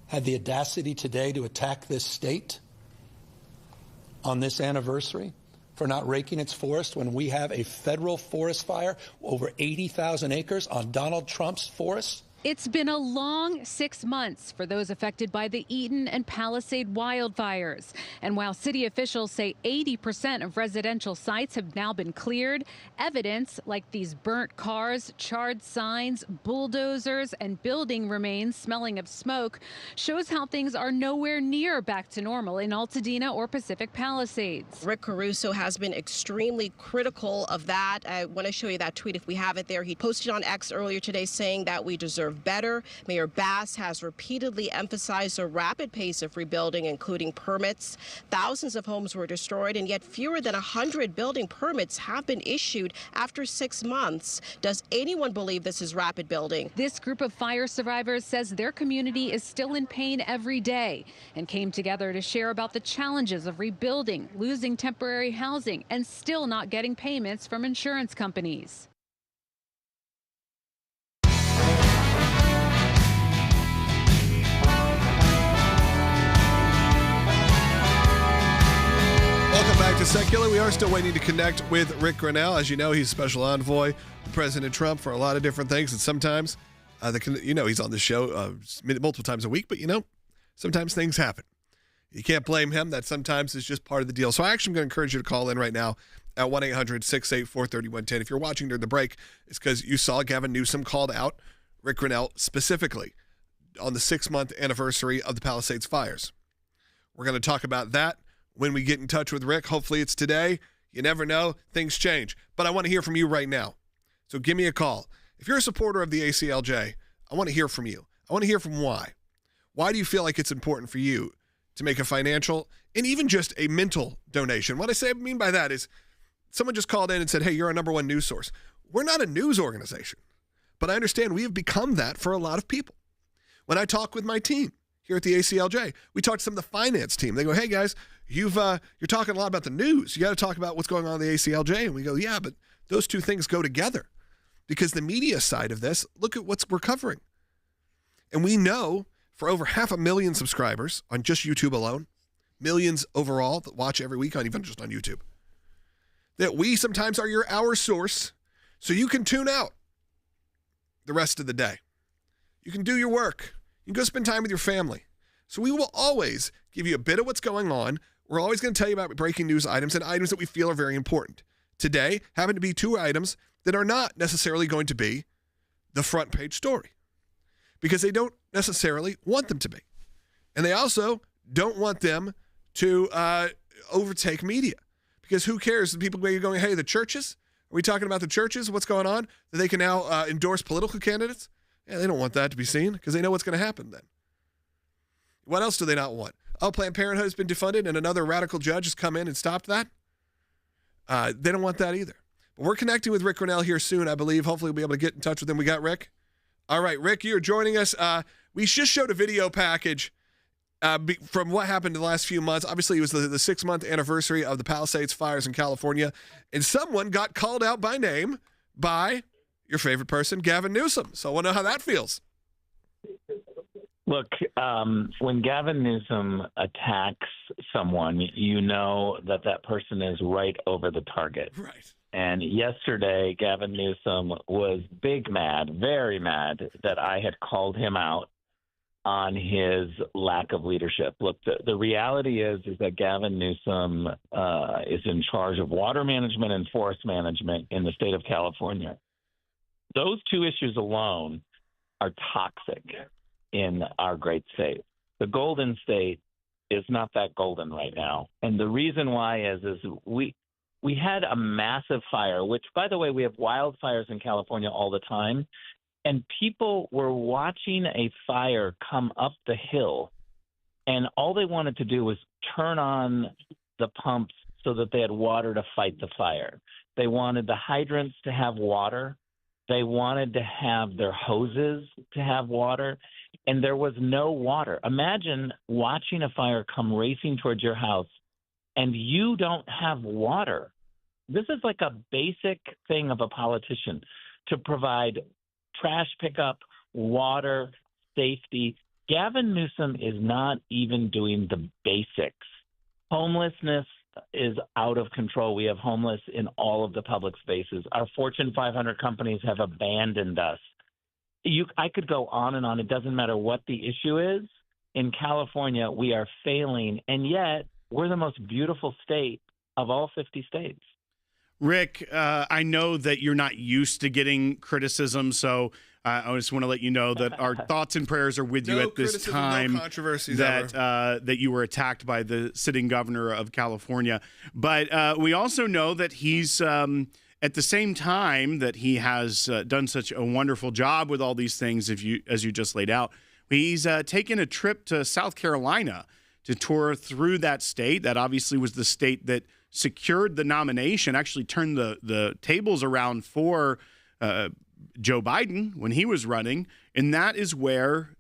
had the audacity today to attack this state on this anniversary for not raking its forest when we have a federal forest fire over 80,000 acres on Donald Trump's forest. It's been a long 6 months for those affected by the Eaton and Palisade wildfires. And while city officials say 80% of residential sites have now been cleared, evidence like these burnt cars, charred signs, bulldozers, and building remains smelling of smoke shows how things are nowhere near back to normal in Altadena or Pacific Palisades. Rick Caruso has been extremely critical of that. I want to show you that tweet if we have it there. He posted on X earlier today saying that we deserve better. Mayor Bass has repeatedly emphasized a rapid pace of rebuilding, including permits. Thousands of homes were destroyed, and yet fewer than 100 building permits have been issued after 6 months. Does anyone believe this is rapid building? This group of fire survivors says their community is still in pain every day and came together to share about the challenges of rebuilding, losing temporary housing, and still not getting payments from insurance companies. Welcome back to Sekulow. We are still waiting to connect with Rick Grenell. As you know, he's special envoy to President Trump for a lot of different things. And sometimes, he's on the show multiple times a week, but sometimes things happen. You can't blame him. That sometimes is just part of the deal. So I actually am going to encourage you to call in right now at 1-800-684-3110. If you're watching during the break, it's because you saw Gavin Newsom called out Rick Grenell specifically on the 6-month anniversary of the Palisades fires. We're going to talk about that when we get in touch with Rick. Hopefully it's today. You never know. Things change. But I want to hear from you right now. So give me a call. If you're a supporter of the ACLJ, I want to hear from you. I want to hear from why. Why do you feel like it's important for you to make a financial and even just a mental donation? What I mean by that is someone just called in and said, hey, you're our number one news source. We're not a news organization, but I understand we have become that for a lot of people. When I talk with my team here at the ACLJ, we talk to some of the finance team. They go, hey, guys, you're talking a lot about the news. You got to talk about what's going on in the ACLJ. And we go, yeah, but those two things go together because the media side of this, look at what we're covering. And we know for over 500,000 subscribers on just YouTube alone, millions overall that watch every week on even just on YouTube, that we sometimes are our source so you can tune out the rest of the day. You can do your work. You can go spend time with your family. So we will always give you a bit of what's going on. We're always going to tell you about breaking news items and items that we feel are very important. Today happen to be 2 items that are not necessarily going to be the front page story because they don't necessarily want them to be. And they also don't want them to overtake media because who cares? The people going, hey, the churches? Are we talking about the churches? What's going on? That they can now endorse political candidates? Yeah, they don't want that to be seen because they know what's going to happen then. What else do they not want? Oh, Planned Parenthood has been defunded and another radical judge has come in and stopped that? They don't want that either. But we're connecting with Rick Grenell here soon, I believe. Hopefully we'll be able to get in touch with him. We got Rick? All right, Rick, you're joining us. We just showed a video package from what happened in the last few months. Obviously, it was the 6-month anniversary of the Palisades fires in California, and someone got called out by name by your favorite person, Gavin Newsom. So I want to know how that feels. Look, when Gavin Newsom attacks someone, you know that person is right over the target. Right. And yesterday, Gavin Newsom was very mad that I had called him out on his lack of leadership. Look, the reality is that Gavin Newsom is in charge of water management and forest management in the state of California. Those two issues alone are toxic in our great state. The Golden State is not that golden right now. And the reason why is we had a massive fire, which, by the way, we have wildfires in California all the time. And people were watching a fire come up the hill, and all they wanted to do was turn on the pumps so that they had water to fight the fire. They wanted the hydrants to have water. They wanted to have their hoses to have water, and there was no water. Imagine watching a fire come racing towards your house, and you don't have water. This is like a basic thing of a politician, to provide trash pickup, water, safety. Gavin Newsom is not even doing the basics. Homelessness is out of control. We have homeless in all of the public spaces. Our Fortune 500 companies have abandoned us. I could go on and on. It doesn't matter what the issue is. In California, we are failing, and yet we're the most beautiful state of all 50 states. Rick, I know that you're not used to getting criticism, so I just want to let you know that our thoughts and prayers are with you at this time. No controversies that you were attacked by the sitting governor of California. But we also know that he's at the same time that he has done such a wonderful job with all these things, as you just laid out. He's taken a trip to South Carolina to tour through that state. That obviously was the state that secured the nomination, actually turned the tables around for Joe Biden when he was running. And that is where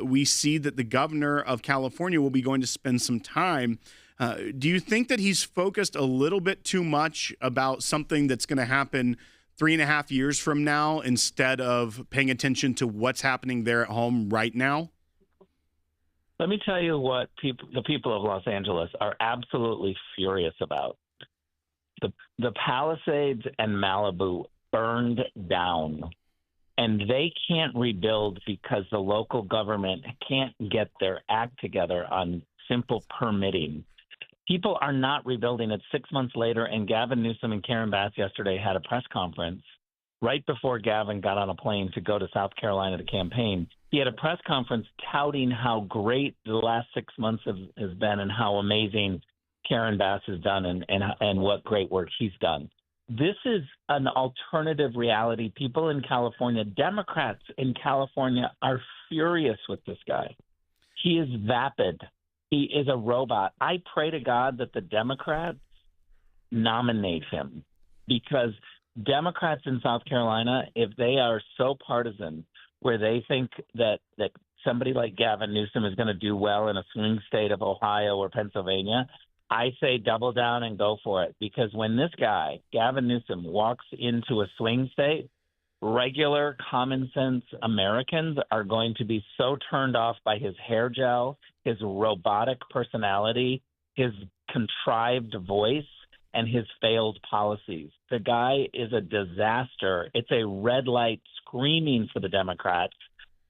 we see that the governor of California will be going to spend some time. Do you think that he's focused a little bit too much about something that's going to happen 3.5 years from now instead of paying attention to what's happening there at home right now? Let me tell you what the people of Los Angeles are absolutely furious about. The Palisades and Malibu burned down, and they can't rebuild because the local government can't get their act together on simple permitting. People are not rebuilding. It's 6 months later, and Gavin Newsom and Karen Bass yesterday had a press conference right before Gavin got on a plane to go to South Carolina to campaign. He had a press conference touting how great the last 6 months has been and how amazing Karen Bass has done and what great work he's done. This is an alternative reality. People in California, Democrats in California, are furious with this guy. He is vapid. He is a robot. I pray to God that the Democrats nominate him, because Democrats in South Carolina, if they are so partisan where they think that somebody like Gavin Newsom is going to do well in a swing state of Ohio or Pennsylvania, I say double down and go for it. Because when this guy, Gavin Newsom, walks into a swing state, regular common sense Americans are going to be so turned off by his hair gel, his robotic personality, his contrived voice, and his failed policies. The guy is a disaster. It's a red light screaming for the Democrats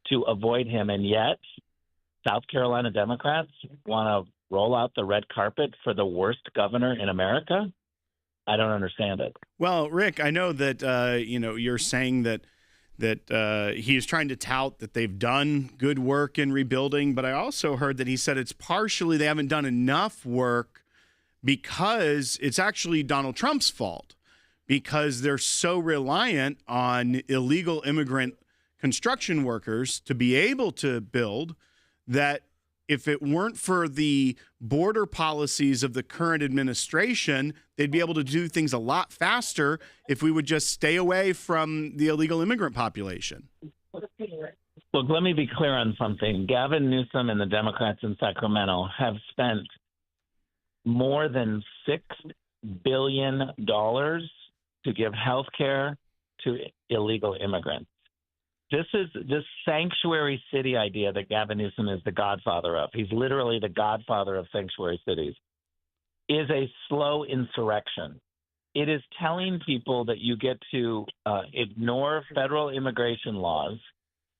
to avoid him. And yet, South Carolina Democrats want to roll out the red carpet for the worst governor in America? I don't understand it. Well, Rick, I know that you're saying that he is trying to tout that they've done good work in rebuilding, but I also heard that he said it's partially they haven't done enough work because it's actually Donald Trump's fault, because they're so reliant on illegal immigrant construction workers to be able to build that if it weren't for the border policies of the current administration, they'd be able to do things a lot faster if we would just stay away from the illegal immigrant population. Look, let me be clear on something. Gavin Newsom and the Democrats in Sacramento have spent more than $6 billion to give health care to illegal immigrants. This sanctuary city idea that Gavin Newsom is the godfather of, he's literally the godfather of sanctuary cities, is a slow insurrection. It is telling people that you get to ignore federal immigration laws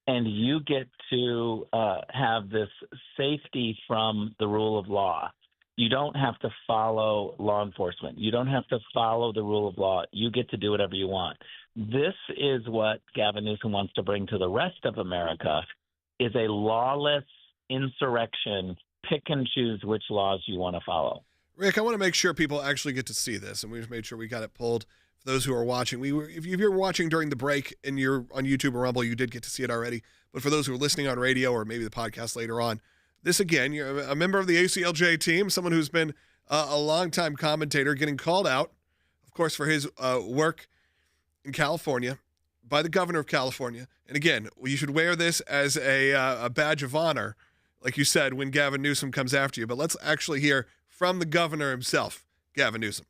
and you get to have this safety from the rule of law. You don't have to follow law enforcement. You don't have to follow the rule of law. You get to do whatever you want. This is what Gavin Newsom wants to bring to the rest of America, is a lawless insurrection. Pick and choose which laws you want to follow. Rick, I want to make sure people actually get to see this, and we just made sure we got it pulled for those who are watching. If you were watching during the break and you're on YouTube or Rumble, you did get to see it already. But for those who are listening on radio or maybe the podcast later on, this again, you're a member of the ACLJ team, someone who's been a longtime commentator, getting called out, of course, for his work in California by the governor of California. And again, you should wear this as a badge of honor, like you said, when Gavin Newsom comes after you. But let's actually hear from the governor himself, Gavin Newsom.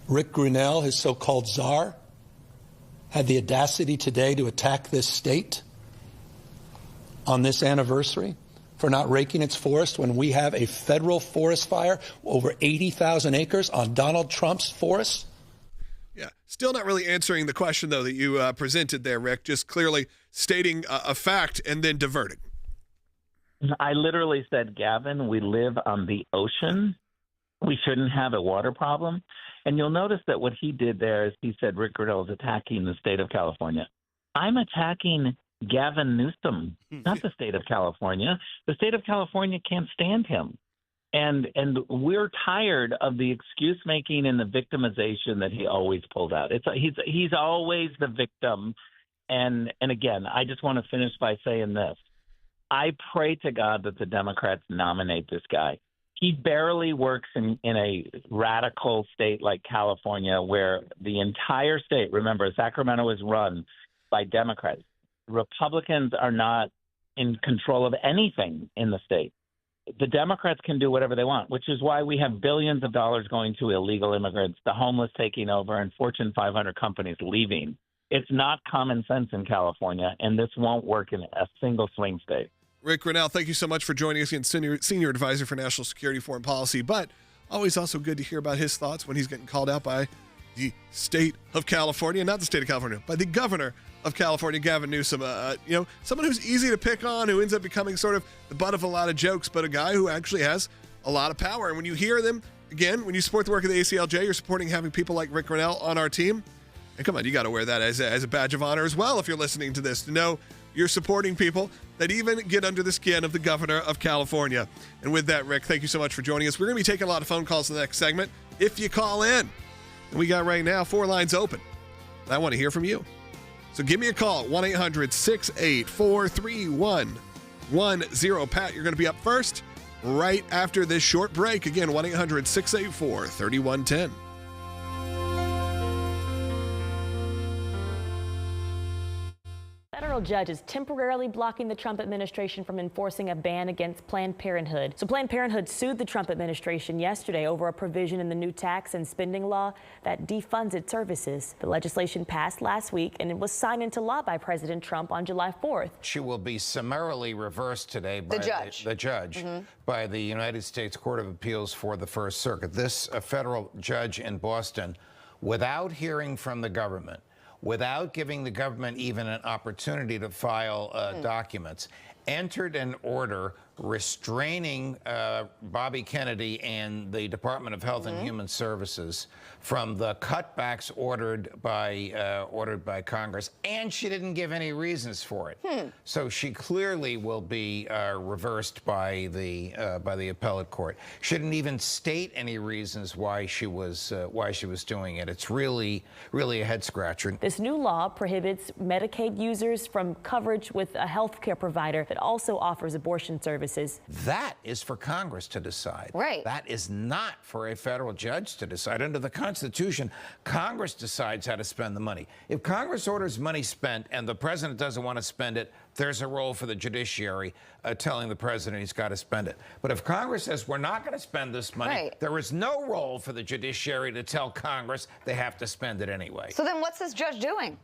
Rick Grenell, his so-called czar, had the audacity today to attack this state on this anniversary for not raking its forest when we have a federal forest fire over 80,000 acres on Donald Trump's forest. Yeah, still not really answering the question, though, that you presented there, Rick, just clearly stating a fact and then diverting. I literally said, Gavin, we live on the ocean. We shouldn't have a water problem. And you'll notice that what he did there is he said Rick Grenell is attacking the state of California. I'm attacking Gavin Newsom, not the state of California. The state of California can't stand him. And we're tired of the excuse making and the victimization that he always pulled out. He's always the victim. And again, I just want to finish by saying this. I pray to God that the Democrats nominate this guy. He barely works in a radical state like California, where the entire state, remember, Sacramento is run by Democrats. Republicans are not in control of anything in the state. The Democrats can do whatever they want, which is why we have billions of dollars going to illegal immigrants, the homeless taking over, and Fortune 500 companies leaving. It's not common sense in California, and this won't work in a single swing state. Rick Grenell, thank you so much for joining us. Again, senior advisor for national security, foreign policy, but always also good to hear about his thoughts when he's getting called out by the state of California, not the state of California, by the governor of California, Gavin Newsom. Someone who's easy to pick on, who ends up becoming sort of the butt of a lot of jokes, but a guy who actually has a lot of power. And when you hear them, again, when you support the work of the ACLJ, you're supporting having people like Rick Grenell on our team. And come on, you got to wear that as a badge of honor as well if you're listening to this, to know you're supporting people that even get under the skin of the governor of California. And with that, Rick, thank you so much for joining us. We're going to be taking a lot of phone calls in the next segment if you call in. And we got right now 4 lines open. I want to hear from you. So give me a call at 1-800-684-3110. Pat, you're going to be up first right after this short break. Again, 1-800-684-3110. Federal judge is temporarily blocking the Trump administration from enforcing a ban against Planned Parenthood. So Planned Parenthood sued the Trump administration yesterday over a provision in the new tax and spending law that defunds its services. The legislation passed last week and it was signed into law by President Trump on July 4th. She will be summarily reversed today by the judge by the United States Court of Appeals for the First Circuit. This federal judge in Boston, without hearing from the government, without giving the government even an opportunity to file documents, entered an order restraining Bobby Kennedy and the Department of Health and Human Services from the cutbacks ordered by Congress, and she didn't give any reasons for it. So she clearly will be reversed by the appellate court. She didn't even state any reasons why she was doing it. It's really a head scratcher. This new law prohibits Medicaid users from coverage with a health care provider that also offers abortion services. That is for Congress to decide. Right. That is not for a federal judge to decide. Under the Constitution, Congress decides how to spend the money. If Congress orders money spent and the president doesn't want to spend it, there's a role for the judiciary telling the president he's got to spend it. But if Congress says we're not going to spend this money, there is no role for the judiciary to tell Congress they have to spend it anyway. So then what's this judge doing?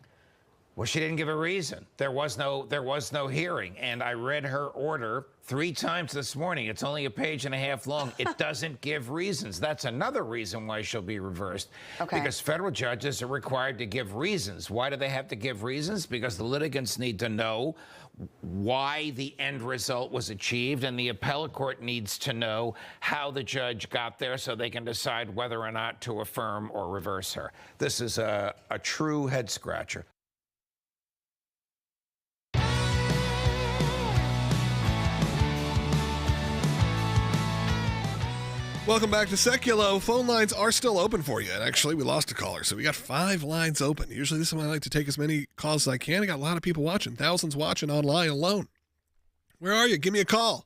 Well, she didn't give a reason. There was no hearing. And I read her order 3 times this morning. It's only a page and a half long. It doesn't give reasons. That's another reason why she'll be reversed. Okay. Because federal judges are required to give reasons. Why do they have to give reasons? Because the litigants need to know why the end result was achieved, and the appellate court needs to know how the judge got there so they can decide whether or not to affirm or reverse her. This is a true head scratcher. Welcome back to Sekulow. Phone lines are still open for you. And actually, we lost a caller, so we got 5 lines open. Usually this is when I like to take as many calls as I can. I got a lot of people watching, thousands watching online alone. Where are you? Give me a call.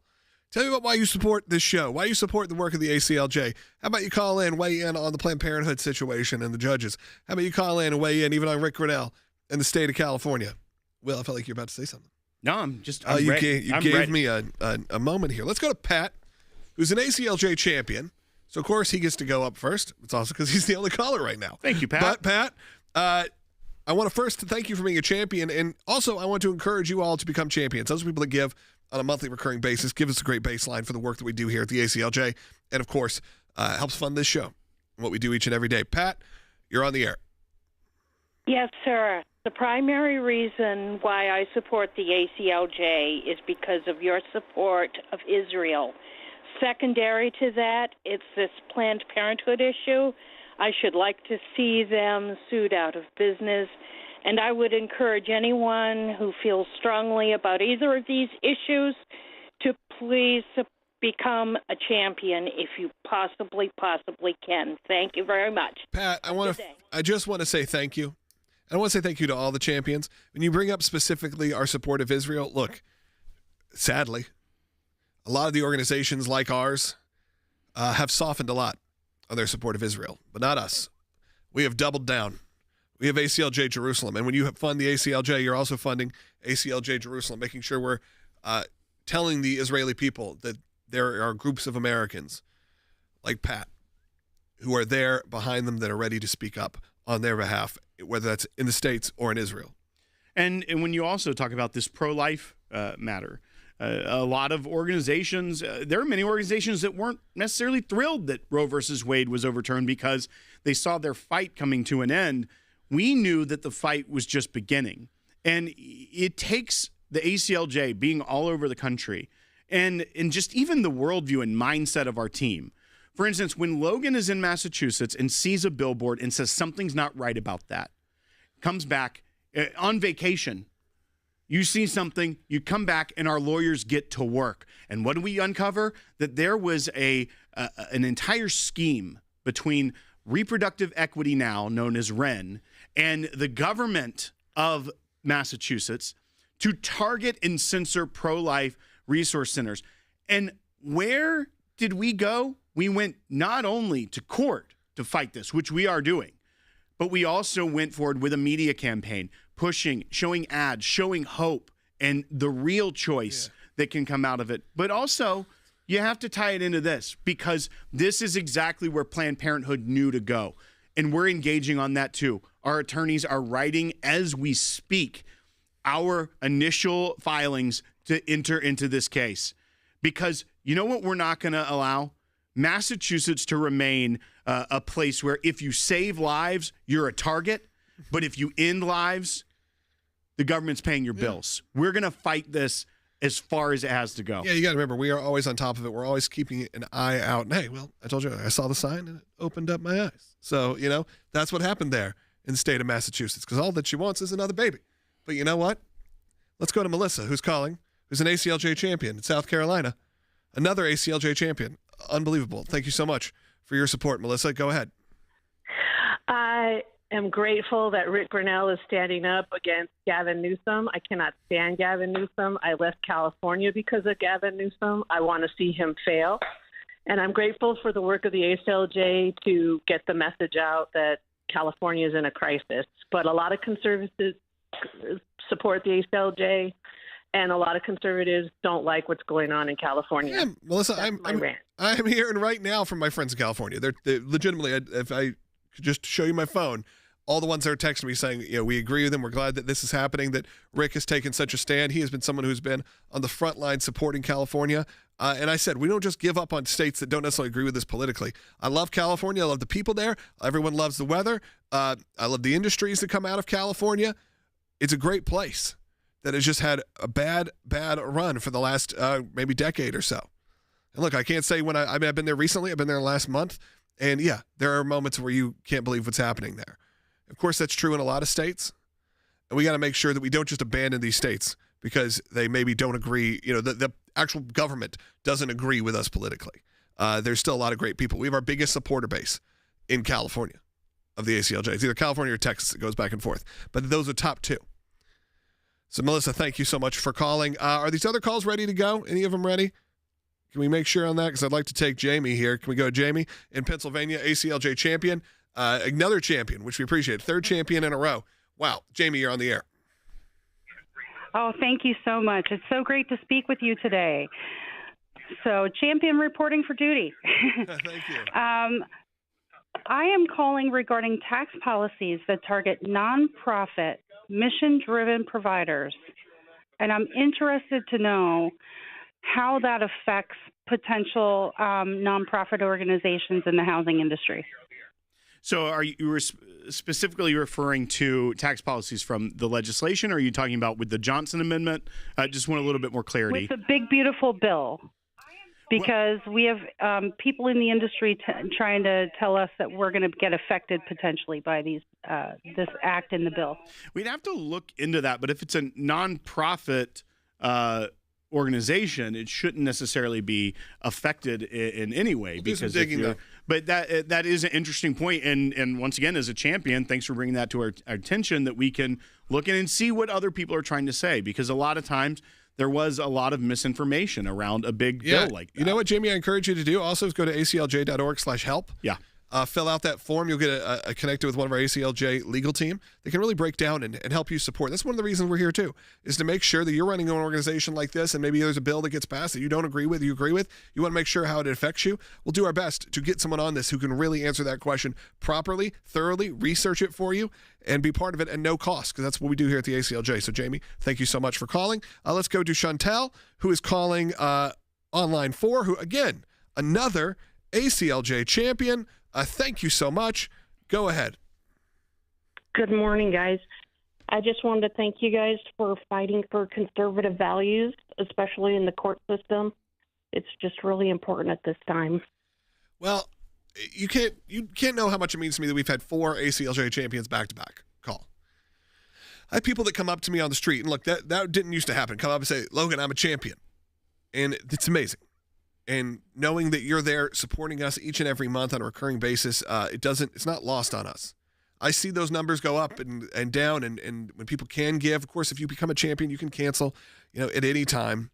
Tell me about why you support this show, why you support the work of the ACLJ. How about you call in, weigh in on the Planned Parenthood situation and the judges? How about you call in and weigh in even on Rick Grenell and the state of California? Will, I felt like you were about to say something. No, I'm you ready. gave me a moment here. Let's go to Pat, who's an ACLJ champion. So, of course, he gets to go up first. It's also because he's the only caller right now. Thank you, Pat. But, Pat, I want to first thank you for being a champion, and also I want to encourage you all to become champions. Those people that give on a monthly recurring basis give us a great baseline for the work that we do here at the ACLJ, and, of course, helps fund this show and what we do each and every day. Pat, you're on the air. Yes, sir. The primary reason why I support the ACLJ is because of your support of Israel. Secondary to that, it's this Planned Parenthood issue. I should like to see them sued out of business, and I would encourage anyone who feels strongly about either of these issues to please become a champion if you possibly can. Thank you very much. Pat, I just want to say thank you. I want to say thank you to all the champions. When you bring up specifically our support of Israel, look, sadly, a lot of the organizations like ours have softened a lot on their support of Israel, but not us. We have doubled down. We have ACLJ Jerusalem, and when you fund the ACLJ, you're also funding ACLJ Jerusalem, making sure we're telling the Israeli people that there are groups of Americans like Pat who are there behind them that are ready to speak up on their behalf, whether that's in the States or in Israel. And when you also talk about this pro-life matter, a lot of organizations, there are many organizations that weren't necessarily thrilled that Roe versus Wade was overturned because they saw their fight coming to an end. We knew that the fight was just beginning. And it takes the ACLJ being all over the country and just even the worldview and mindset of our team. For instance, when Logan is in Massachusetts and sees a billboard and says something's not right about that, comes back on vacation, you see something, you come back, and our lawyers get to work. And what do we uncover? That there was an entire scheme between Reproductive Equity Now, known as REN, and the government of Massachusetts to target and censor pro-life resource centers. And where did we go? We went not only to court to fight this, which we are doing, but we also went forward with a media campaign, pushing, showing ads, showing hope, and the real choice that can come out of it. But also, you have to tie it into this, because this is exactly where Planned Parenthood knew to go. And we're engaging on that too. Our attorneys are writing as we speak our initial filings to enter into this case. Because you know what we're not going to allow? Massachusetts to remain a place where if you save lives, you're a target. But if you end lives, the government's paying your bills. We're going to fight this as far as it has to go. Yeah, you got to remember, we are always on top of it. We're always keeping an eye out. And hey, well, I told you, I saw the sign and it opened up my eyes. So, you know, that's what happened there in the state of Massachusetts, because all that she wants is another baby. But you know what? Let's go to Melissa, who's calling, who's an ACLJ champion in South Carolina. Another ACLJ champion. Unbelievable. Thank you so much for your support, Melissa. Go ahead. I am grateful that Rick Grenell is standing up against Gavin Newsom. I cannot stand Gavin Newsom. I left California because of Gavin Newsom. I want to see him fail. And I'm grateful for the work of the ACLJ to get the message out that California is in a crisis. But a lot of conservatives support the ACLJ, and a lot of conservatives don't like what's going on in California. Yeah, Melissa, I'm hearing right now from my friends in California. They're legitimately, if I could just show you my phone, all the ones that are texting me saying, we agree with him. We're glad that this is happening, that Rick has taken such a stand. He has been someone who's been on the front line supporting California. And I said, we don't just give up on states that don't necessarily agree with us politically. I love California. I love the people there. Everyone loves the weather. I love the industries that come out of California. It's a great place that has just had a bad run for the last maybe decade or so. And look, I can't say when I've been there recently. I've been there last month. And yeah, there are moments where you can't believe what's happening there. Of course, that's true in a lot of states. And we got to make sure that we don't just abandon these states because they maybe don't agree. The actual government doesn't agree with us politically. There's still a lot of great people. We have our biggest supporter base in California of the ACLJ. It's either California or Texas. It goes back and forth. But those are top two. So, Melissa, thank you so much for calling. Are these other calls ready to go? Any of them ready? Can we make sure on that? Because I'd like to take Jamie here. Can we go, Jamie? In Pennsylvania, ACLJ champion. Another champion, which we appreciate. Third champion in a row. Wow. Jamie, you're on the air. Oh, thank you so much. It's so great to speak with you today. So, champion reporting for duty. Thank you. I am calling regarding tax policies that target nonprofit, mission-driven providers. And I'm interested to know how that affects potential nonprofit organizations in the housing industry. So are you specifically referring to tax policies from the legislation, or are you talking about with the Johnson Amendment? Just want a little bit more clarity. With the big, beautiful bill, because we have people in the industry trying to tell us that we're going to get affected potentially by this act in the bill. We'd have to look into that, but if it's a nonprofit organization, it shouldn't necessarily be affected in any way. But that is an interesting point. And once again, as a champion, thanks for bringing that to our attention, that we can look in and see what other people are trying to say, because a lot of times there was a lot of misinformation around a big bill like that. You know what, Jamie, I encourage you to do also is go to aclj.org/help. Yeah. Fill out that form. You'll get connected with one of our ACLJ legal team. They can really break down and help you support. That's one of the reasons we're here, too, is to make sure that you're running an organization like this and maybe there's a bill that gets passed that you don't agree with, you agree with. You want to make sure how it affects you. We'll do our best to get someone on this who can really answer that question properly, thoroughly, research it for you, and be part of it at no cost, because that's what we do here at the ACLJ. So, Jamie, thank you so much for calling. Let's go to Chantel, who is calling on line 4, who, again, another ACLJ champion. Thank you so much. Go ahead. Good morning, guys. I just wanted to thank you guys for fighting for conservative values, especially in the court system. It's just really important at this time. Well, you can't know how much it means to me that we've had 4 ACLJ champions back-to-back call. I have people that come up to me on the street, and look, that didn't used to happen. Come up and say, Logan, I'm a champion. And it's amazing. And knowing that you're there supporting us each and every month on a recurring basis, it's not lost on us. I see those numbers go up and down, and when people can give, of course, if you become a champion, you can cancel, at any time.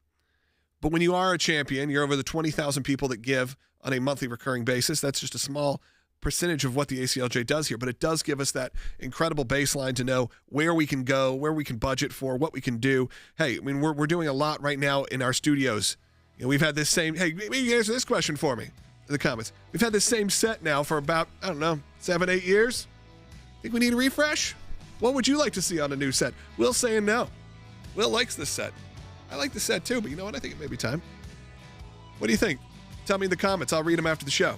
But when you are a champion, you're over the 20,000 people that give on a monthly recurring basis. That's just a small percentage of what the ACLJ does here, but it does give us that incredible baseline to know where we can go, where we can budget for, what we can do. Hey, I mean, we're doing a lot right now in our studios. We've had this same, hey, maybe you can answer this question for me in the comments. We've had this same set now for about, 7-8 years. Think we need a refresh? What would you like to see on a new set? Will's saying no. Will likes this set. I like the set too, but you know what? I think it may be time. What do you think? Tell me in the comments. I'll read them after the show.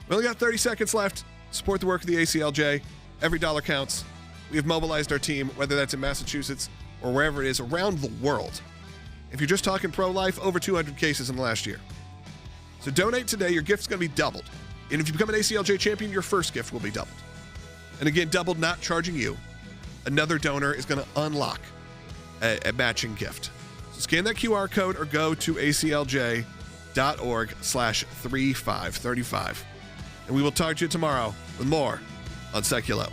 We only got 30 seconds left. Support the work of the ACLJ. Every dollar counts. We have mobilized our team, whether that's in Massachusetts or wherever it is around the world. If you're just talking pro-life, over 200 cases in the last year. So donate today. Your gift's going to be doubled. And if you become an ACLJ champion, your first gift will be doubled. And again, doubled, not charging you. Another donor is going to unlock a matching gift. So scan that QR code or go to aclj.org/3535. And we will talk to you tomorrow with more on Sekulow.